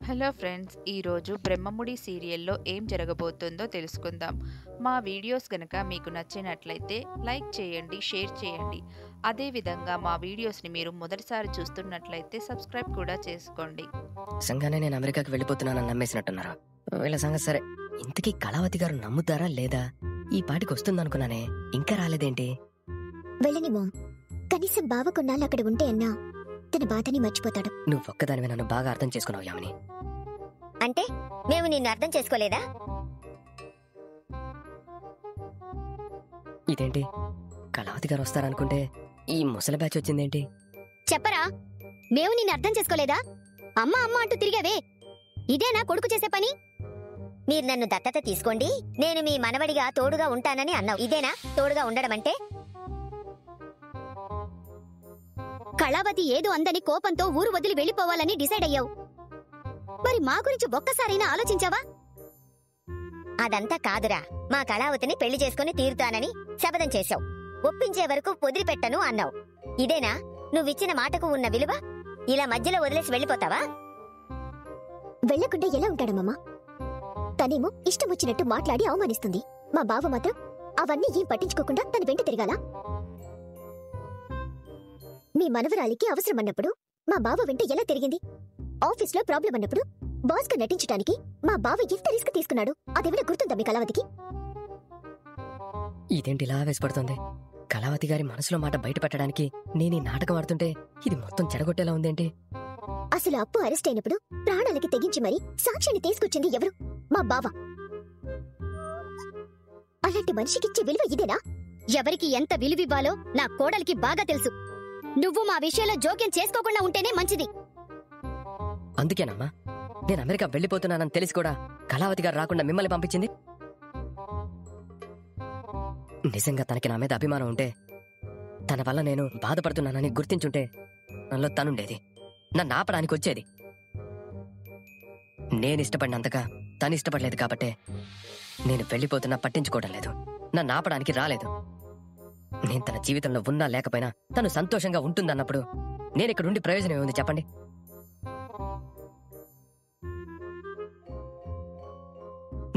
Hello friends, ఈరోజు బ్రహ్మముడి సీరియల్లో ఏం జరగబోతుందో తెలుసుకుందాం. మా వీడియోస్ గనక మీకు నచ్చినట్లయితే లైక్ చేయండి, షేర్ చేయండి. అదేవిధంగా మా వీడియోస్ని మీరు మొదటిసారి చూస్తున్నట్లయితే సబ్స్క్రైబ్ కూడా చేసుకోండి. నిజంగానే నేను అమెరికాకి వెళ్ళిపోతున్నానని నమ్మేసినట్టున్నారు. వీళ్ళ సంగతి సరే. ఇంతకీ కళావతి గారు నమ్ముతారా లేదా? ఈ పాటికి వస్తుందనుకున్నానే, ఇంకా రాలేదేంటి? వెళ్ళని మామ్, కనీసం బావ కొన్నాళ్ళు అక్కడ ఉంటే అన్నా తన బాధని మర్చిపోతాడు. నువ్వు ఒక్కదానివే నన్ను బాగా అర్థం చేసుకున్నావు యామిని. అంటే మేము నిన్ను అర్థం చేసుకోలేదా? ఇదేంటి, కళావతి గారు వస్తారనుకుంటే ఈ ముసలి బ్యాచ్ వచ్చిందేంటి? చెప్పరా, మేము నిన్ను అర్థం చేసుకోలేదా? అమ్మ అమ్మ అంటూ తిరిగావే, ఇదేనా కొడుకు చేసే పని? మీరు నన్ను దత్తత తీసుకోండి, నేను మీ మనవడిగా తోడుగా ఉంటానని అన్నావు. ఇదేనా తోడుగా ఉండడం అంటే? కళావతి ఏదో అందని కోపంతో ఊరు వదిలి వెళ్ళిపోవాలని డిసైడ్ అయ్యావు. మరి మా గురించి ఒక్కసారైనా ఆలోచించావా? అదంతా కాదురా, మా కళావతిని పెళ్లి చేసుకుని తీరుతానని శపథం చేశావు. ఒప్పించే వరకు వదిలిపెట్టను అన్నావు. ఇదేనా నువ్విచ్చిన మాటకు ఉన్న విలువ? ఇలా మధ్యలో వదిలేసి వెళ్ళిపోతావా? వెళ్లకుండా ఎలా ఉంటాడమ్మా? తనేమో ఇష్టం వచ్చినట్టు మాట్లాడి అవమానిస్తుంది. మా బావ మాత్రం అవన్నీ ఏం పట్టించుకోకుండా తన వెంట తిరగాల? మీ మనవరాలికి అవసరమన్నప్పుడు మా బావ వెంట ఎలా తిరిగింది? ఆఫీస్లో ప్రాబ్లం అన్నప్పుడు బాస్ గా నటించడానికి మా బావ ఎంత రిస్క్ తీసుకున్నాడు? అదేమైనా గుర్తుందా మీ కళావతికి? ఇదేంటి ఇలా వేసిపడుతుంది? కళావతి గారి మనసులో మాట బయట పెట్టడానికి నేను ఈ నాటకం ఆడుతుంటే ఇది మొత్తం చెడగొట్టేలా ఉందేంటి? అసలు అప్పు అరెస్ట్ అయినప్పుడు ప్రాణాలకి తెగించి మరీ సాక్ష్యాన్ని తీసుకొచ్చింది ఎవరు? మా బావ. అలాంటి మనిషికిచ్చే విలువ ఇదేనా? ఎవరికి ఎంత విలువివ్వాలో నా కోడలికి బాగా తెలుసు. నువ్వు మా విషయంలో జోక్యం చేసుకోకుండా ఉంటేనే మంచిది. అందుకేనమ్మా నేను అమెరికా వెళ్ళిపోతున్నానని తెలిసి కూడా కళావతి గారు రాకుండా మిమ్మల్ని పంపించింది. నిజంగా తనకి నా మీద అభిమానం ఉంటే, తన వల్ల నేను బాధపడుతున్నానని గుర్తించుంటే నన్ను తనుండేది, నన్ను ఆపడానికి వచ్చేది. నేనిష్టపడినంతగా తను ఇష్టపడలేదు కాబట్టే నేను వెళ్ళిపోతున్నా పట్టించుకోవడం లేదు, నన్ను ఆపడానికి రాలేదు. నేను తన జీవితంలో ఉన్నా లేకపోయినా తను సంతోషంగా ఉంటుందన్నప్పుడు నేనిక్కడుండి ప్రయోజనం ఏముంది చెప్పండి?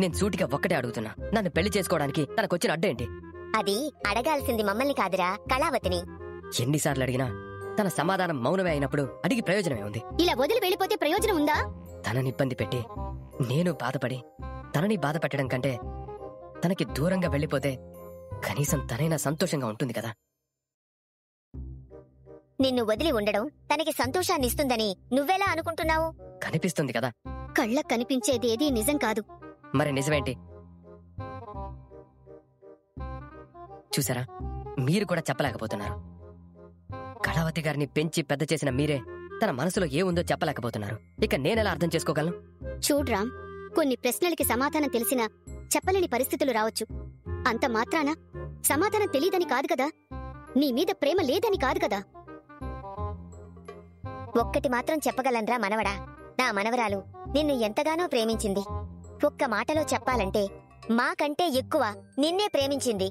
నేను సూటిగా ఒక్కటే అడుగుతున్నా, నన్ను పెళ్లి చేసుకోవడానికి తనకొచ్చిన అడ్డేంటి? అది అడగాల్సింది మమ్మల్ని కాదురా, కళావతిని. ఎన్నిసార్లు అడిగినా తన సమాధానం మౌనమే అయినప్పుడు అడిగి ప్రయోజనమే ఉంది. ఇలా వదిలి వెళ్ళిపోతే ప్రయోజనం ఉందా? తనని ఇబ్బంది పెట్టి నేను బాధపడి తనని బాధ పెట్టడం కంటే తనకి దూరంగా వెళ్ళిపోతే కనీసం తనైనా సంతోషంగా ఉంటుంది కదా. నిన్ను వదిలి ఉండడం తనకి సంతోషాన్నిస్తుందని నువ్వెలా అనుకుంటున్నావు? కనిపిస్తుంది కదా. కళ్ళకు కనిపించేదేదీ నిజం కాదు. మరి నిజమేంటి? చూసారా, మీరు కూడా చెప్పలేకపోతున్నారు. కళావతి గారిని పెంచి పెద్ద చేసిన మీరే తన మనసులో ఏముందో చెప్పలేకపోతున్నారు. ఇక నేనెలా అర్థం చేసుకోగలను? చూడ్రామ్, కొన్ని ప్రశ్నలకి సమాధానం తెలిసినా చెప్పలేని పరిస్థితులు రావచ్చు. అంత మాత్రాన సమాధానం తెలీదని కాదు కదా, నీ మీద ప్రేమ లేదని కాదు కదా. ఒక్కటి మాత్రం చెప్పగలన్రా మనవడా, నా మనవరాలు నిన్ను ఎంతగానో ప్రేమించింది. ఒక్క మాటలో చెప్పాలంటే మాకంటే ఎక్కువ నిన్నే ప్రేమించింది.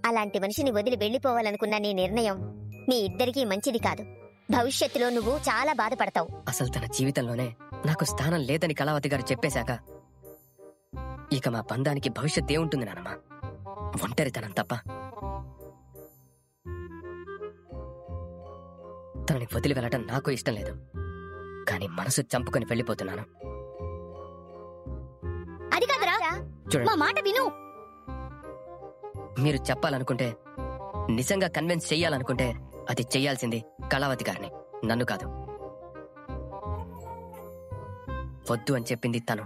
అలాంటి మనిషిని వదిలి వెళ్ళిపోవాలనుకున్న నీ నిర్ణయం మీ ఇద్దరికీ మంచిది కాదు. భవిష్యత్తులో నువ్వు చాలా బాధపడతావు. అసలు తన జీవితంలోనే నాకు స్థానం లేదని కళావతి గారు చెప్పేశాక ఇక మా బంధానికి భవిష్యత్ ఏముంటుంది నానమ్మా? ఒంటరితనం తప్ప. తనని వదిలి వెళ్ళటం నాకు ఇష్టం లేదు, కానీ మనసు చంపుకొని వెళ్ళిపోతున్నాను. అది కాదురా, చూడండి, మా మాట విను. మీరు చెప్పాలనుకుంటే, నిజంగా కన్విన్స్ చెయ్యాలనుకుంటే అది చెయ్యాల్సింది కళావతి గారిని, నన్ను కాదు. వద్దు అని చెప్పింది తను,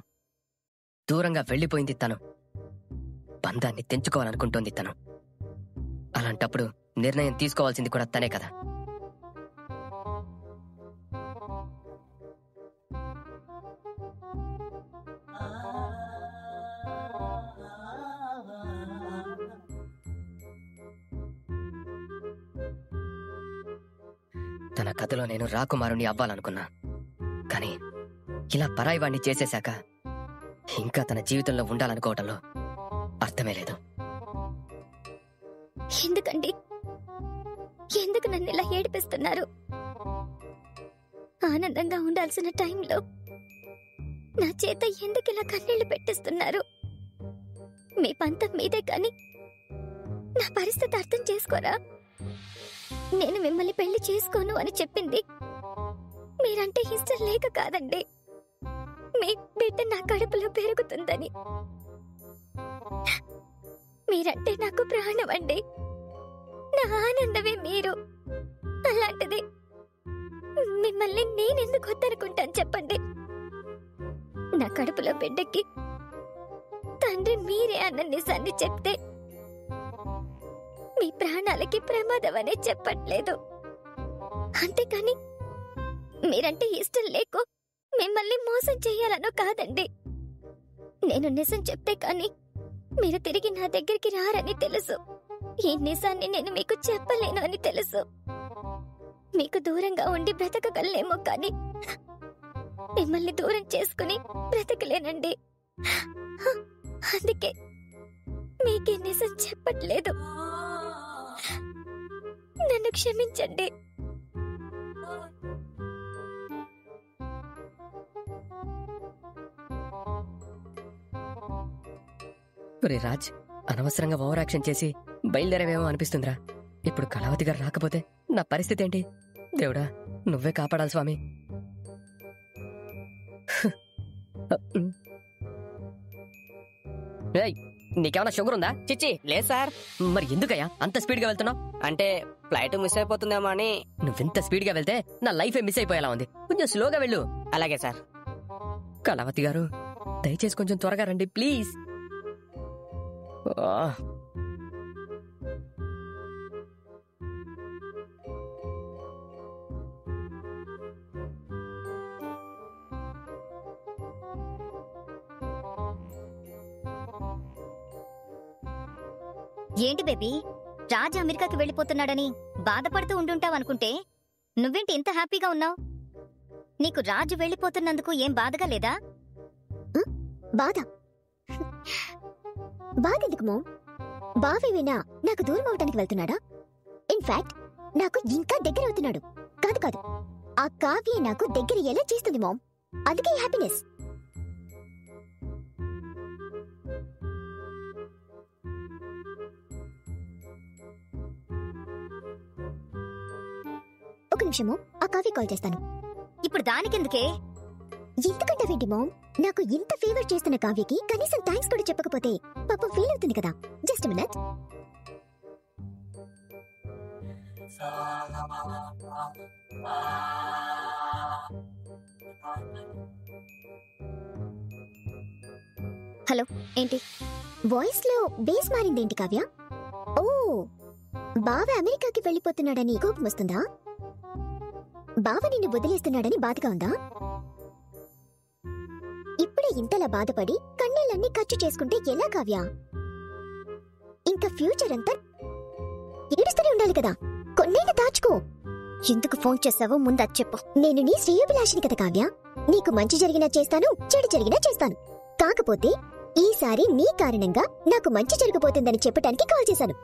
దూరంగా వెళ్ళిపోయింది తను, బంధాన్ని తెంచుకోవాలనుకుంటోంది తను. అలాంటప్పుడు నిర్ణయం తీసుకోవాల్సింది కూడా తనే కదా. తన కథలో నేను రాకుమారుని అవ్వాలనుకున్నా, కానీ ఇలా పరాయివాణ్ణి చేసేశాక ఇంకా తన జీవితంలో ఉండాలనుకోవటంలో అర్థమే లేదు. ఎందుకండి, ఎందుకు నన్ను ఇలా ఏడిపిస్తున్నారు? ఆనందంగా ఉండాల్సిన టైంలో నా చేత ఎందుకు ఇలా కన్నీళ్లు పెట్టిస్తున్నారు? మీ పంతం మీదే కానీ నా పరిస్థితి అర్థం చేసుకోరా? నేను మిమ్మల్ని పెళ్లి చేసుకోను అని చెప్పింది మీరంటే ఇష్టం లేక కాదండి, మీ బిడ్డ నా కడుపులో పెరుగుతుందని. మీరంటే నాకు ప్రాణం అండి, నా ఆనందమే మీరు. అలాంటిది మిమ్మల్ని నేనెందుకు వద్దనుకుంటాను చెప్పండి? నా కడుపులో బిడ్డకి తండ్రి మీరే అన్న నిజాన్ని చెప్తే మీ ప్రాణాలకి ప్రమాదం అనే చెప్పట్లేదు. అంతేకాని మీరంటే ఇష్టం లేకో మిమ్మల్ని మోసం చెయ్యాలనో కాదండి. నేను నిజం చెప్తే కాని మీరు తిరిగి నా దగ్గరికి రారని తెలుసు. ఈ నిజాన్ని నేను మీకు చెప్పలేను అని తెలుసు. మీకు దూరంగా ఉండి బ్రతకగలనేమో కానీ మిమ్మల్ని దూరం చేసుకుని బ్రతకలేనండి. అందుకే మీకే నిజం చెప్పట్లేదు. నన్ను క్షమించండి. ఒరే రాజ్, అనవసరంగా ఓవర్ యాక్షన్ చేసి బయలుదేరేవేమో అనిపిస్తుందిరా. ఇప్పుడు కళావతి గారు రాకపోతే నా పరిస్థితి ఏంటి? దేవుడా, నువ్వే కాపాడాలి స్వామి. ఏయ్, నీకేమన్నా షుగర్ ఉందా? చిచ్చి లేదు సార్. మరి ఎందుకయ్యా అంత స్పీడ్ గా వెళ్తున్నావు? అంటే ఫ్లైట్ మిస్ అయిపోతుందేమో అని. నువ్వింత స్పీడ్ గా వెళ్తే నా లైఫ్ మిస్ అయిపోయేలా ఉంది. కొంచెం స్లోగా వెళ్ళు. అలాగే సార్. కళావతి గారు, దయచేసి కొంచెం త్వరగా రండి ప్లీజ్. ఏంటి బేబీ, రాజు అమెరికాకి వెళ్ళిపోతున్నాడని బాధపడుతూ ఉండుంటావనుకుంటే నువ్వేంటి ఇంత హ్యాపీగా ఉన్నావు? నీకు రాజు వెళ్ళిపోతున్నందుకు ఏం బాధగా లేదా? బాధ ఎందుకు మో? బావేమైనా నాకు దూరం అవటానికి వెళ్తున్నాడా? ఇన్ఫాక్ట్ నాకు ఇంకా దగ్గర అవుతున్నాడు. కాదు, ఆ కావ్య నాకు దగ్గర ఎలా చేస్తుంది మామ్, అందుకే హ్యాపీనెస్. ఒక నిమిషము, ఆ కావ్య కాల్ చేస్తాను. ఇప్పుడు దానికెందుకే? ఎందుకంటే ఏంటి మామ్, నాకు ఇంత ఫేవర్ చేస్తున్న కావ్యకి కనీసం థ్యాంక్స్ కూడా చెప్పకపోతే పాపం ఫీల్ అవుతుంది కదా. Just minute. హలో, ఏంటి వాయిస్ లో బేస్ మారిందేంటి కావ్య? ఓ, బావ అమెరికాకి వెళ్ళిపోతున్నాడని కోపం వస్తుందా? బావ నిన్ను వదిలేస్తున్నాడని బాధగా ఉందా? ఇప్పుడే ఇంతలా బాధపడి కన్నీళ్ళన్నీ ఖర్చు చేసుకుంటే ఎలా కావ్య? ఇంకా ఫ్యూచర్ అంతా ఏడుస్తూనే ఉండాలి కదా. కొన్నేళ్ళు దాచుకో. ఎందుకు ఫోన్ చేసావో ముందు అది చెప్పు. నేను నీ శ్రేయోభిలాషిని కదా కావ్య. నీకు మంచి జరిగినా చేస్తాను, చెడు జరిగినా చేస్తాను. కాకపోతే ఈసారి నీ కారణంగా నాకు మంచి జరగబోతుందని చెప్పడానికి కాల్ చేశాను.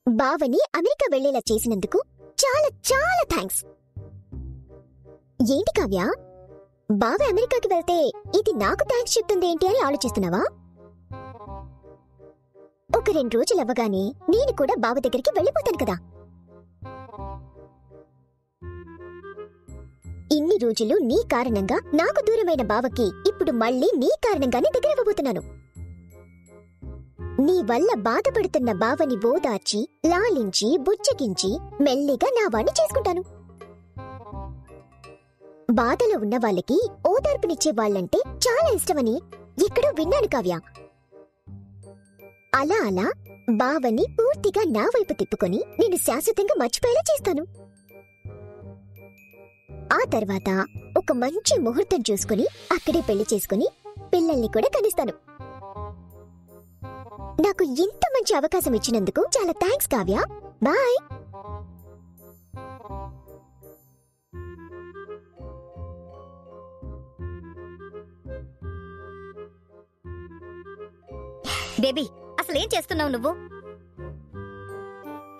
బావని అమెరికా వెళ్లేలా చేసినందుకు చాలా చాలా థ్యాంక్స్. ఏంటి కావ్య, బావ అమెరికాకి వెళ్తే ఇది నాకు థ్యాంక్స్ చెప్తుంది ఏంటి అని ఆలోచిస్తున్నావా? ఒక 2 రోజులు అవ్వగానే నేను కూడా బావ దగ్గరికి వెళ్ళిపోతాను కదా. ఇన్ని రోజులు నీ కారణంగా నాకు దూరమైన బావకి ఇప్పుడు మళ్ళీ నీ కారణంగానే దగ్గర అవ్వబోతున్నాను. నీ వల్ల బాధపడుతున్న బావని ఓదార్చి, లాలించి, బుజ్జగించి మెల్లిగా నా వాణ్ణి చేసుకుంటాను. బాధలో ఉన్న వాళ్ళకి ఓదార్పునిచ్చే వాళ్ళంటే చాలా ఇష్టమని ఎక్కడో విన్నాను కావ్య. అలా అలా బావని పూర్తిగా నా వైపు తిప్పుకొని నేను శాశ్వతంగా మర్చిపోయేలా చేస్తాను. ఆ తర్వాత ఒక మంచి ముహూర్తం చూసుకుని అక్కడే పెళ్లి చేసుకుని పిల్లల్ని కూడా కనిస్తాను. నాకు ఇంత మంచి అవకాశం ఇచ్చినందుకు చాలా థ్యాంక్స్ కావ్య. బాయ్. బేబీ, అసలేం చేస్తున్నావు నువ్వు?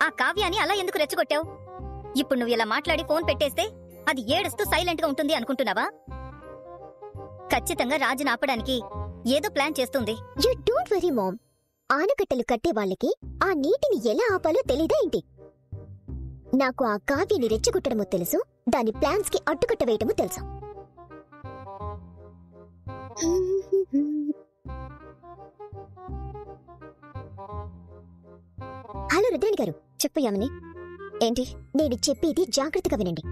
ఆ కావ్యాని అలా ఎందుకు రెచ్చగొట్టావు? ఇప్పుడు నువ్వు ఇలా మాట్లాడి ఫోన్ పెట్టేస్తే అది ఏడుస్తూ సైలెంట్ గా ఉంటుంది అనుకుంటున్నావా? ఖచ్చితంగా రాజును ఆపడానికి ఏదో ప్లాన్ చేస్తుంది. You don't worry mom. ఆనకట్టలు కట్టే వాళ్ళకి ఆ నీటిని ఎలా ఆపాలో తెలీదా ఏంటి? నాకు ఆ కావ్యని రెచ్చగొట్టడమో తెలుసు, దాని ప్లాన్స్ కి అడ్డుకట్ట వేయటమో తెలుసు. హలో రుద్రాణి గారు. చెప్పు యామిని. ఏంటి? నేను చెప్పేది జాగ్రత్తగా వినండి.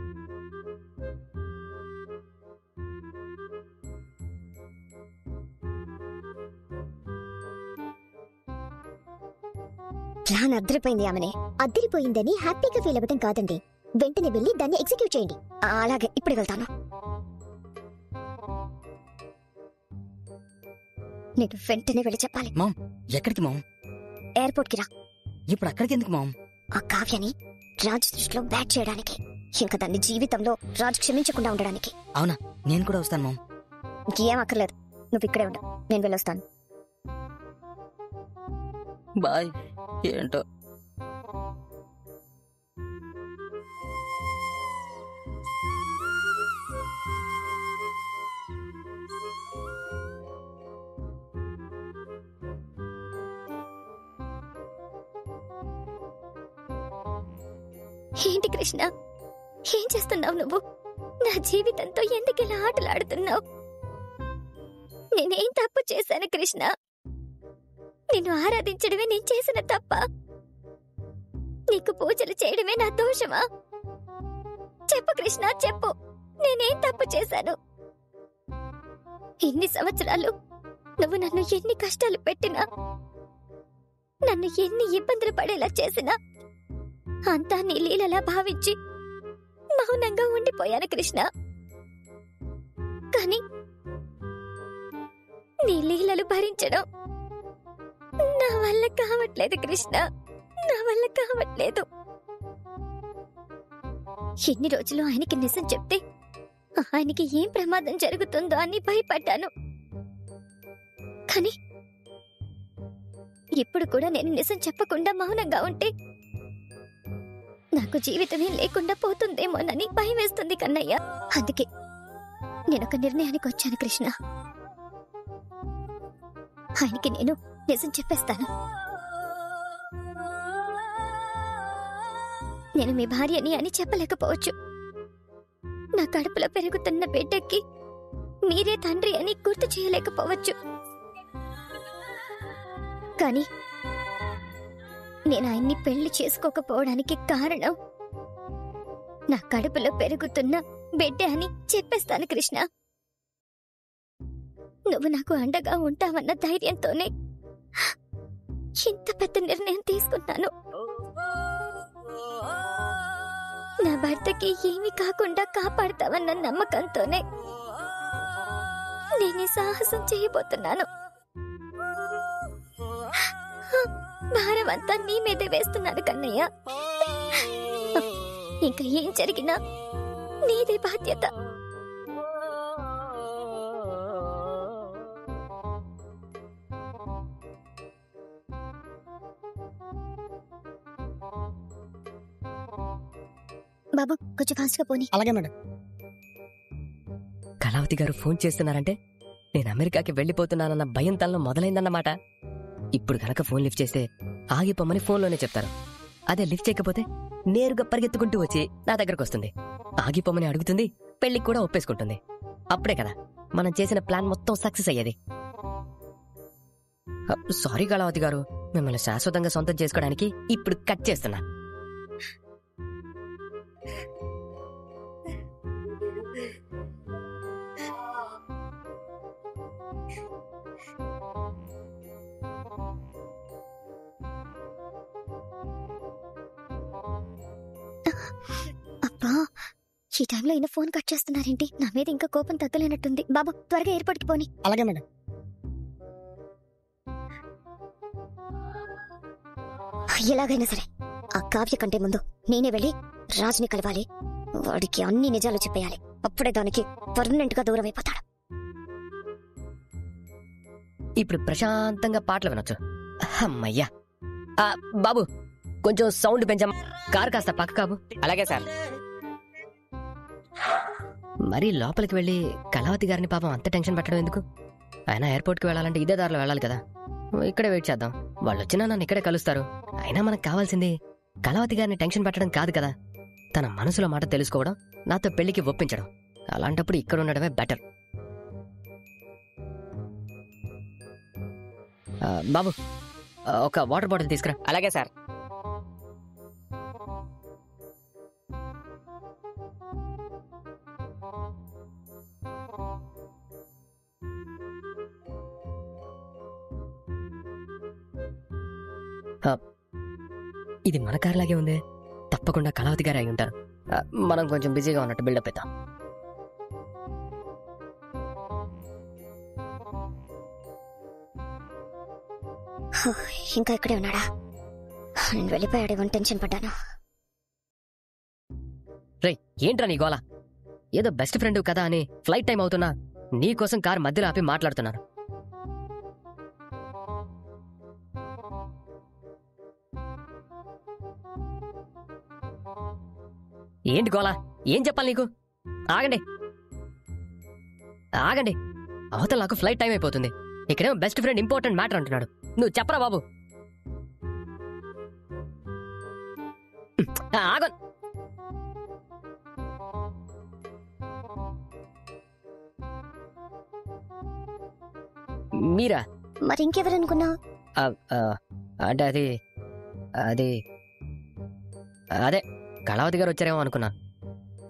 ప్లాన్ అద్దరిపోయింది యామిని. అద్దరిపోయిందని హ్యాపీగా ఫీల్ అవ్వటం కాదండి, వెంటనే వెళ్ళి దాన్ని ఎగ్జిక్యూట్ చేయండి. అలాగే, ఇప్పుడు వెళ్తాను. నేను వెంటనే వెళ్ళి చెప్పాలి. మామ్, ఎక్కడికి మామ్? ఎయిర్పోర్ట్ కి రా. ఇప్పుడు అక్కడికి ఎందుకు మామ్? ఆ కావ్యని రాజు దృష్టిలో బ్యాట్ చేయడానికి, ఇంకా దాన్ని జీవితంలో రాజు క్షమించకుండా ఉండడానికి. అవునా, నేను కూడా వస్తాను మామ్. ఏం అక్కర్లేదు, నువ్వు ఇక్కడే ఉండు, నేను వెళ్ళొస్తాను. బాయ్. ఏంటో ఏంటి కృష్ణ, ఏం చేస్తున్నావు నువ్వు? నా జీవితంతో ఎందుకిలా ఆటలాడుతున్నావు? నేనేం తప్పు చేశాను కృష్ణ? నిన్ను ఆరాధించడమే నేను చేసిన తప్ప? నీకు పూజలు చేయడమే నా దోషమా? చెప్పు కృష్ణ, చెప్పు, నేనేం తప్పు చేశాను? ఇన్ని సంవత్సరాలు నువ్వు నన్ను ఎన్ని కష్టాలు పెట్టినా, నన్ను ఎన్ని ఇబ్బందులు పడేలా చేసినా అంతా నీ లీలలా భావించి మౌనంగా ఉండిపోయాను కృష్ణ. కాని నీ లీలలు భరించడం నా వల్ల కావట్లేదు కృష్ణ, నా వల్ల కావట్లేదు. ఎన్ని రోజులు ఆయనకి నిజం చెప్తే ఆయనకి ఏం ప్రమాదం జరుగుతుందో అని భయపడ్డాను. కాని ఇప్పుడు కూడా నేను నిజం చెప్పకుండా మౌనంగా ఉంటే నాకు జీవితమే లేకుండా పోతుందేమోనని భయం వేస్తుంది కన్నయ్య. అందుకే నేనొక నిర్ణయానికి వచ్చాను కృష్ణ. ఆయనకి నేను నిజం చెప్పేస్తాను. నేను మీ భార్యని అని చెప్పలేకపోవచ్చు, నా కడుపులో పెరుగుతున్న బిడ్డకి మీరే తండ్రి అని గుర్తు చేయలేకపోవచ్చు. కానీ నేను ఆయన్ని పెళ్లి చేసుకోకపోవడానికి కారణం నా కడుపులో పెరుగుతున్న బిడ్డ అని చెప్పేస్తాను కృష్ణ. నువ్వు నాకు అండగా ఉంటావన్న ధైర్యంతోనే ఇంత పెద్ద నిర్ణయం తీసుకున్నాను. నా భర్తకి ఏమీ కాకుండా కాపాడతావన్న నమ్మకంతోనే నేను సాహసం చేయబోతున్నాను. భారం అంతా నీ మీదే వేస్తున్నాను కన్నయ్య. ఇంకా ఏం జరిగినా నీదే బాధ్యత. బాబు, కొంచెం ఫాస్ట్ గా పోనీ. అలాగే మేడం. కళావతి గారు ఫోన్ చేస్తున్నారంటే నేను అమెరికాకి వెళ్ళిపోతున్నానన్న భయం తనలో మొదలైందన్నమాట. ఇప్పుడు కనుక ఫోన్ లిఫ్ట్ చేస్తే ఆగిపోమని ఫోన్లోనే చెప్తారు. అదే లిఫ్ట్ చేయకపోతే నేరుగా పరిగెత్తుకుంటూ వచ్చి నా దగ్గరకు వస్తుంది, ఆగిపోమని అడుగుతుంది, పెళ్లికి కూడా ఒప్పేసుకుంటుంది. అప్పుడే కదా మనం చేసిన ప్లాన్ మొత్తం సక్సెస్ అయ్యేది. సారీ కళావతి గారు, మిమ్మల్ని శాశ్వతంగా సొంతం చేసుకోవడానికి ఇప్పుడు కట్ చేస్తున్నా. అబ్బా, ఈ టైంలో ఈయన ఫోన్ కట్ చేస్తున్నారేంటి? నా మీద ఇంకా కోపం తగ్గలేనట్టుంది. బాబు, త్వరగా ఎయిర్పోర్ట్కి పోనీ. అలాగే మేడం. ఎలాగైనా సరే ఆ కావ్య కంటే ముందు నేనే వెళ్ళి రాజుని కలవాలి. వాడికి అన్ని నిజాలు చెప్పేయాలి. అప్పుడే దానికి పర్మనెంట్ గా దూరం అయిపోతాడు. ఇప్పుడు ప్రశాంతంగా పాటలు వినొచ్చు. అమ్మయ్యా. బాబు, కొంచెం సౌండ్ పెంచాం. కారు కాస్త పక్క కాపు. అలాగే సార్. మరి లోపలికి వెళ్ళి కళావతి గారిని పాపం అంత టెన్షన్ పెట్టడం ఎందుకు? అయినా ఎయిర్పోర్ట్కి వెళ్ళాలంటే ఇదే దారిలో వెళ్ళాలి కదా. ఇక్కడే వెయిట్ చేద్దాం. వాళ్ళు వచ్చినా నన్ను ఇక్కడే కలుస్తారు. అయినా మనకు కావాల్సింది కళావతి గారిని టెన్షన్ పెట్టడం కాదు కదా, తన మనసులో మాట తెలుసుకోవడం, నాతో పెళ్లికి ఒప్పించడం. అలాంటప్పుడు ఇక్కడ ఉండడమే బెటర్. బాబు, ఒక వాటర్ బాటిల్ తీసుకురా. అలాగే సార్. ఇది మన కారులాగే ఉంది. తప్పకుండా కళావతి గారు అయి ఉంటారు. మనం కొంచెం బిజీగా ఉన్నట్టు బిల్డప్ ఇద్దాం. ఇంకా ఇక్కడే ఉన్నాడా? నేను వెళ్ళిపోయాడేమో టెన్షన్ పడ్డాను. రేయ్, ఏంట్రా నీ గోల? ఏదో బెస్ట్ ఫ్రెండ్ కదా అని ఫ్లైట్ టైం అవుతున్నా నీకోసం కారు మధ్యలో ఆపి మాట్లాడుతున్నాను. ఏంటి గోలా? ఏం చెప్పాలి నీకు? ఆగండి ఆగండి, అవతల నాకు ఫ్లైట్ టైం అయిపోతుంది. ఇక్కడేమో బెస్ట్ ఫ్రెండ్ ఇంపార్టెంట్ మ్యాటర్ అంటున్నాడు. నువ్వు చెప్పరా బాబు? ఆగ. మీరా? మరి ఇంకెవరనుకున్నా? అంటే అది అది అదే కళావతి గారు వచ్చారేమో అనుకున్నా.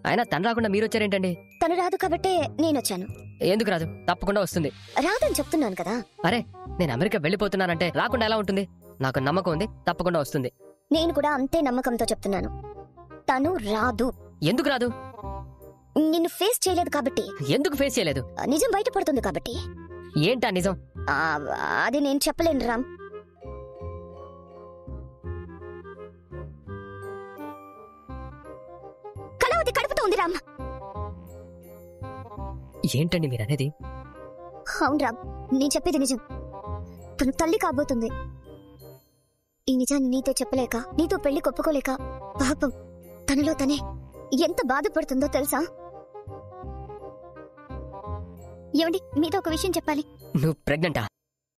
అయినా తను రాకుండా మీరు వచ్చారేంటండి? తను రాదు కాబట్టే నేనొచ్చాను. ఎందుకు రాదు? తప్పకుండా వస్తుంది. రాదని చెప్తున్నాను కదా. అరే, నేను అమెరికా వెళ్ళిపోతున్నానంటే రాకుండా ఎలా ఉంటుంది? నాకు నమ్మకం ఉంది, తప్పకుండా వస్తుంది. నేను కూడా అంతే నమ్మకంతో చెప్తున్నాను. తను రాదు. ఎందుకు రాదు? నిన్ను ఫేస్ చేయలేదు కాబట్టి. ఎందుకు ఫేస్ చేయలేదు? నిజం బయటపడుతుంది కాబట్టి. ఏంటా నిజం? అది నేను చెప్పలేను రామ్. కళావతి కడుపుతో ఉంది రామ్. ఏంటండి మీరు అనేది? అవును రామ్, నేను చెప్పేది నిజం. తను తల్లి కాబోతుంది. ఈ నిజాన్ని నీతో చెప్పలేక, నీతో పెళ్లి కొప్పుకోలేక పాపం తనలో తనే ఎంత బాధపడుతుందో తెలుసా? ఏమండి, మీతో ఒక విషయం చెప్పాలి. నువ్వు ప్రెగ్నెంటా?